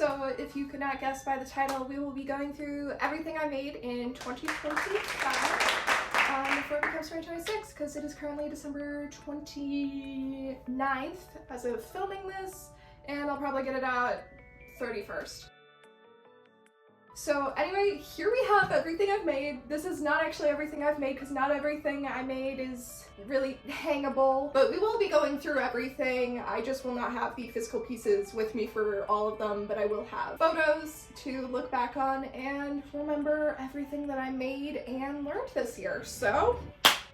So if you could not guess by the title, we will be going through everything I made in 2025 before it becomes 2026, because it is currently December 29th as of filming this, and I'll probably get it out 31st. So anyway, here we have everything I've made. This is not actually everything I've made because not everything I made is really hangable, but we will be going through everything. I just will not have the physical pieces with me for all of them, but I will have photos to look back on and remember everything that I made and learned this year. So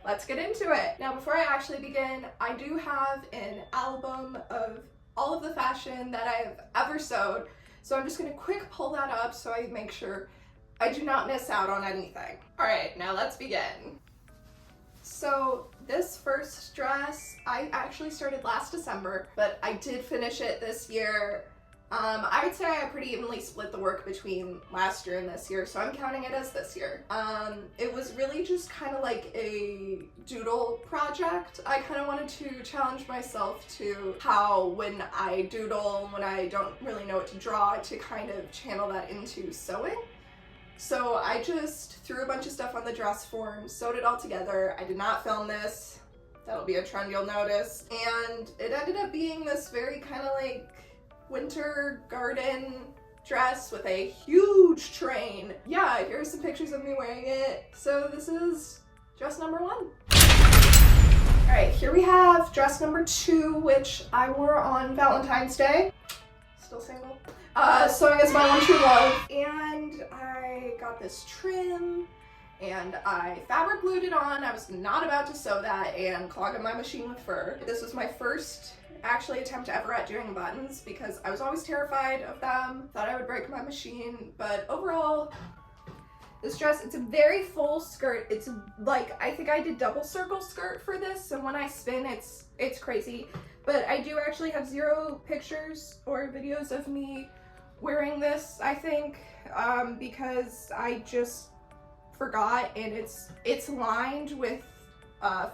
let's get into it. Now, before I actually begin, I do have an album of all of the fashion that I've ever sewed. So I'm just gonna quick pull that up so I make sure I do not miss out on anything. All right, now let's begin. So this first dress, I actually started last December, but I did finish it this year. I would say I pretty evenly split the work between last year and this year, so I'm counting it as this year. It was really just kind of like a doodle project. I kind of wanted to challenge myself to how when I doodle, when I don't really know what to draw, to kind of channel that into sewing. So I just threw a bunch of stuff on the dress form, sewed it all together. I did not film this. That'll be a trend you'll notice. And it ended up being this very kind of like winter garden dress with a huge train. Yeah, here's some pictures of me wearing it. So this is dress number 1. All right, here we have dress number 2, which I wore on Valentine's Day. Still single. Sewing is my one true love. And I got this trim and I fabric glued it on. I was not about to sew that and clog up my machine with fur. This was my first actually attempt ever at doing buttons because I was always terrified of them, thought I would break my machine, but overall, this dress, it's a very full skirt. It's like, I think I did double circle skirt for this, so when I spin, it's crazy. But I do actually have 0 pictures or videos of me wearing this, I think, because I just forgot, and it's lined with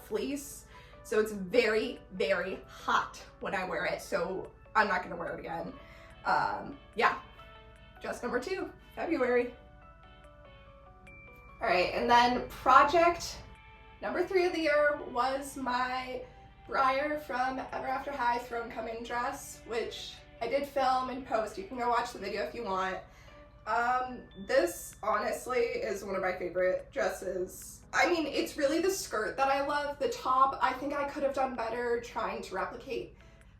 fleece. So it's very, very hot when I wear it, so I'm not gonna wear it again. Yeah, dress number 2, February. All right, and then project number 3 of the year was my Briar from Ever After High Throne Coming dress, which I did film and post. You can go watch the video if you want. This honestly is one of my favorite dresses. I mean, it's really the skirt that I love. The top, I think I could have done better trying to replicate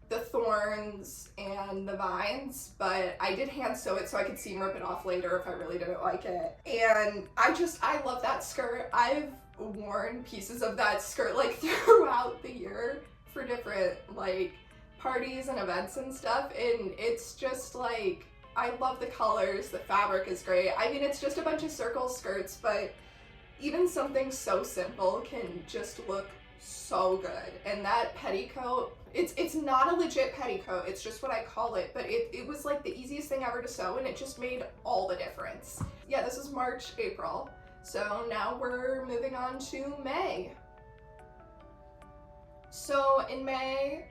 the thorns and the vines, but I did hand sew it so I could seam rip it off later if I really didn't like it. And I love that skirt. I've worn pieces of that skirt like throughout the year for different like parties and events and stuff, and it's just like, I love the colors, the fabric is great. I mean, it's just a bunch of circle skirts, but even something so simple can just look so good. And that petticoat, it's not a legit petticoat, it's just what I call it, but it was like the easiest thing ever to sew, and it just made all the difference. Yeah, this is March, April. So now we're moving on to May. So in May,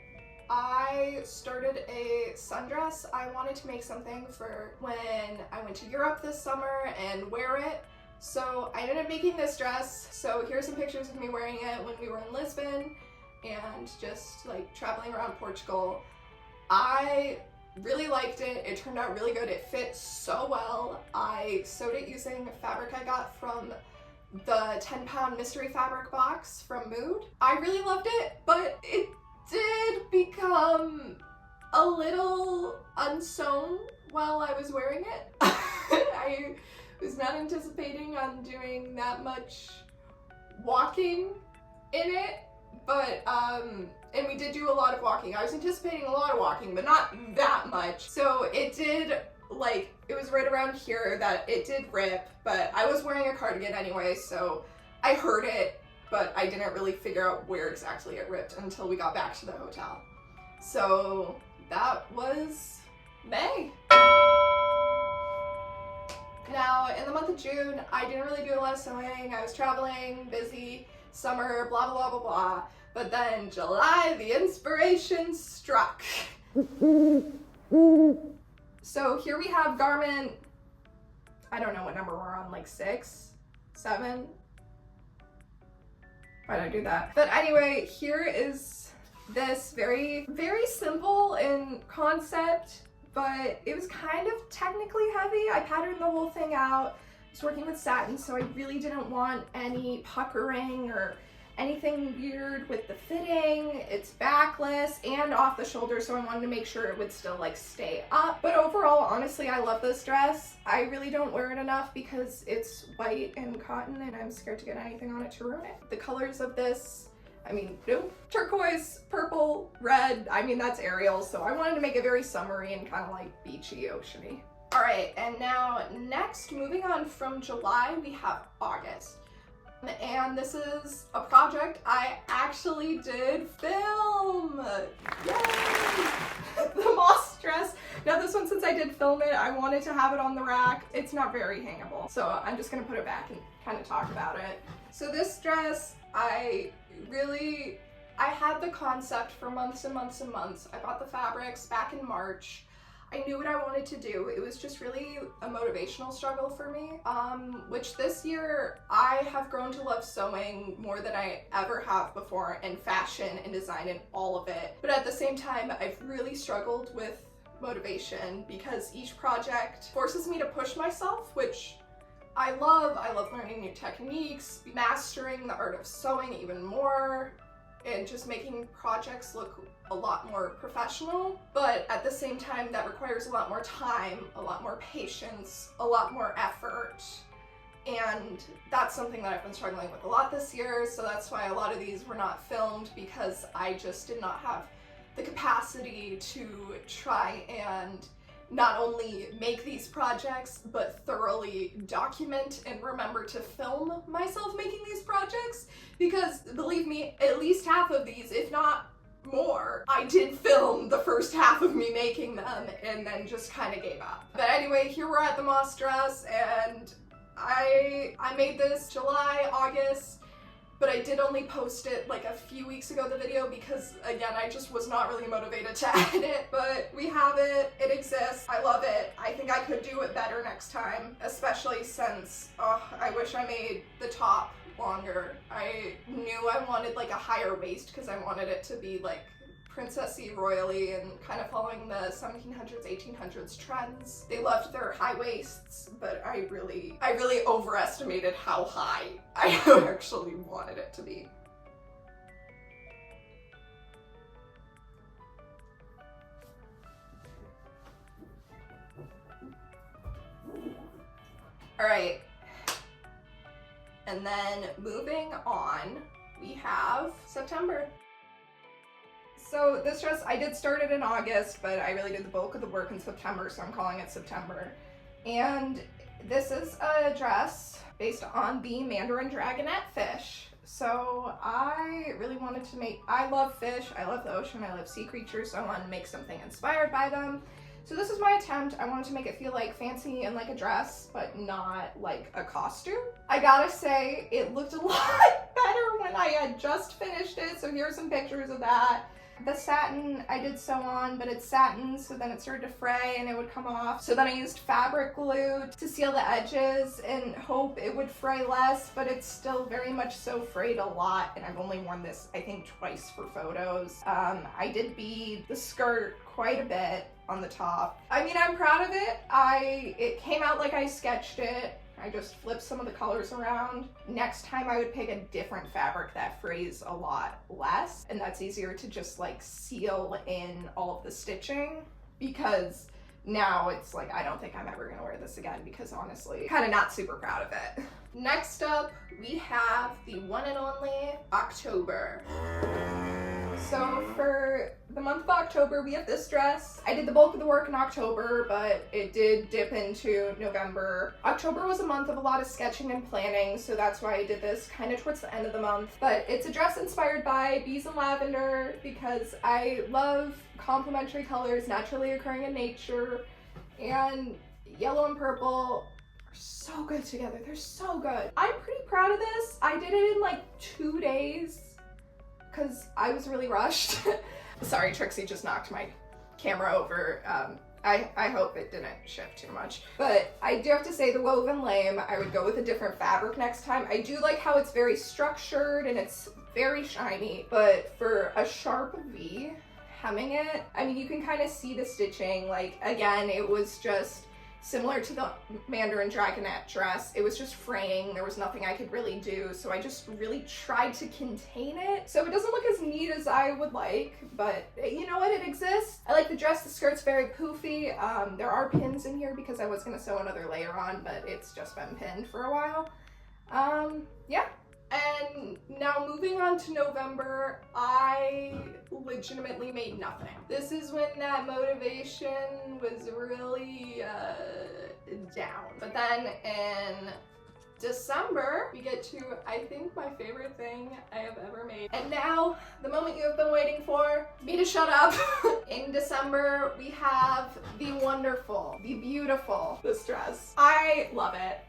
I started a sundress. I wanted to make something for when I went to Europe this summer and wear it. So I ended up making this dress. So here's some pictures of me wearing it when we were in Lisbon and just like traveling around Portugal. I really liked it. It turned out really good. It fit so well. I sewed it using fabric I got from the 10-pound mystery fabric box from Mood. I really loved it, but it did become a little unsewn while I was wearing it. I was not anticipating on doing that much walking in it, but and we did do a lot of walking. I was anticipating a lot of walking, but not that much. So it did, like, it was right around here that it did rip, but I was wearing a cardigan anyway, so I heard it, but I didn't really figure out where exactly it ripped until we got back to the hotel. So that was May. Now, in the month of June, I didn't really do a lot of sewing. I was traveling, busy, summer, blah, blah, blah, blah, blah. But then July, the inspiration struck. So here we have garment, I don't know what number we're on, like 6, 7? Why did I do that? But anyway, here is this very, very simple in concept, but it was kind of technically heavy. I patterned the whole thing out. I was working with satin, so I really didn't want any puckering or anything weird with the fitting. It's backless and off the shoulder, so I wanted to make sure it would still like stay up. But overall, honestly, I love this dress. I really don't wear it enough because it's white and cotton and I'm scared to get anything on it to ruin it. The colors of this, I mean, turquoise, purple, red, I mean, that's Ariel, so I wanted to make it very summery and kind of like beachy, oceany. All right, and now next, moving on from July, we have August. And this is a project I actually did film. Yay! The moss dress. Now this one, since I did film it, I wanted to have it on the rack. It's not very hangable, so I'm just gonna put it back and kind of talk about it. So this dress, I had the concept for months and months and months. I bought the fabrics back in March. I knew what I wanted to do. It was just really a motivational struggle for me, which this year I have grown to love sewing more than I ever have before, and fashion and design and all of it. But at the same time, I've really struggled with motivation because each project forces me to push myself, which I love. I love learning new techniques, mastering the art of sewing even more, and just making projects look a lot more professional. But at the same time, that requires a lot more time, a lot more patience, a lot more effort. And that's something that I've been struggling with a lot this year. So that's why a lot of these were not filmed, because I just did not have the capacity to try and not only make these projects, but thoroughly document and remember to film myself making these projects. Because believe me, at least half of these, if not more, I did film the first half of me making them and then just kind of gave up. But anyway, here we're at the moss dress, and I made this July, August, but I did only post it like a few weeks ago, the video, because again, I just was not really motivated to edit it. But we have it, it exists, I love it. I think I could do it better next time, especially since, I wish I made the top longer. I knew I wanted like a higher waist because I wanted it to be like princessy, royally, and kind of following the 1700s, 1800s trends. They loved their high waists, but I really overestimated how high I actually wanted it to be. All right. And then moving on, we have September. So this dress, I did start it in August, but I really did the bulk of the work in September, so I'm calling it September. And this is a dress based on the Mandarin Dragonette fish. So I really wanted to make, I love fish, I love the ocean, I love sea creatures, so I wanted to make something inspired by them. So this is my attempt. I wanted to make it feel like fancy and like a dress, but not like a costume. I gotta say, it looked a lot better when I had just finished it. So here are some pictures of that. The satin I did sew on, but it's satin, so then it started to fray and it would come off. So then I used fabric glue to seal the edges and hope it would fray less, but it's still very much so frayed a lot, and I've only worn this, I think, twice for photos. I did bead the skirt quite a bit on the top. I mean, I'm proud of it. It came out like I sketched it. I just flipped some of the colors around. Next time I would pick a different fabric that frays a lot less, and that's easier to just like seal in all of the stitching, because now it's like, I don't think I'm ever gonna wear this again, because honestly, kind of not super proud of it. Next up, we have the one and only October. So for the month of October, we have this dress. I did the bulk of the work in October, but it did dip into November. October was a month of a lot of sketching and planning, so that's why I did this kind of towards the end of the month. But it's a dress inspired by bees and lavender, because I love complementary colors naturally occurring in nature, and yellow and purple are so good together. They're so good. I'm pretty proud of this. I did it in like 2 days, because I was really rushed. Sorry, Trixie just knocked my camera over. I hope it didn't shift too much. But I do have to say the woven lame, I would go with a different fabric next time. I do like how it's very structured and it's very shiny, but for a sharp V, hemming it, I mean, you can kind of see the stitching. Like, again, it was just similar to the Mandarin Dragonette dress. It was just fraying. There was nothing I could really do. So I just really tried to contain it. So it doesn't look as neat as I would like, but you know what? It exists. I like the dress. The skirt's very poofy. There are pins in here because I was gonna sew another layer on, but it's just been pinned for a while. Yeah. And now moving on to November, I legitimately made nothing. This is when that motivation was really down. But then in December, we get to, I think, my favorite thing I have ever made. And now, the moment you have been waiting for, me to shut up. In December, we have the wonderful, the beautiful, this dress. I love it.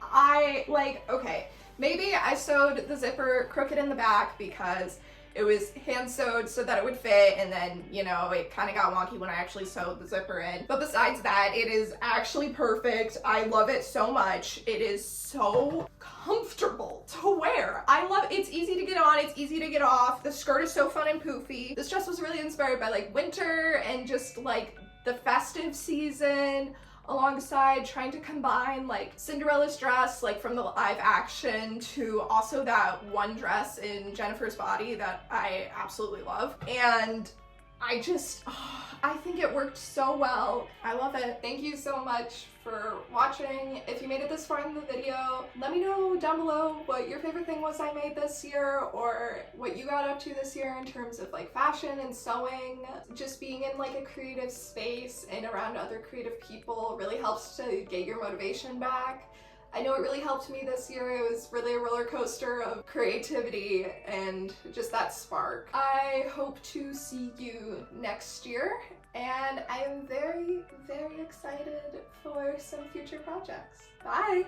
Okay. Maybe I sewed the zipper crooked in the back because it was hand sewed so that it would fit, and then, you know, it kind of got wonky when I actually sewed the zipper in. But besides that, it is actually perfect. I love it so much. It is so comfortable to wear. I love it. It's easy to get on, it's easy to get off. The skirt is so fun and poofy. This dress was really inspired by like winter and just like the festive season, alongside trying to combine like Cinderella's dress, like from the live action, to also that one dress in Jennifer's Body that I absolutely love. And I just, I think it worked so well. I love it. Thank you so much for watching. If you made it this far in the video, let me know down below what your favorite thing was I made this year, or what you got up to this year in terms of like fashion and sewing. Just being in like a creative space and around other creative people really helps to get your motivation back. I know it really helped me this year. It was really a roller coaster of creativity and just that spark. I hope to see you next year, and I am very, very excited for some future projects. Bye!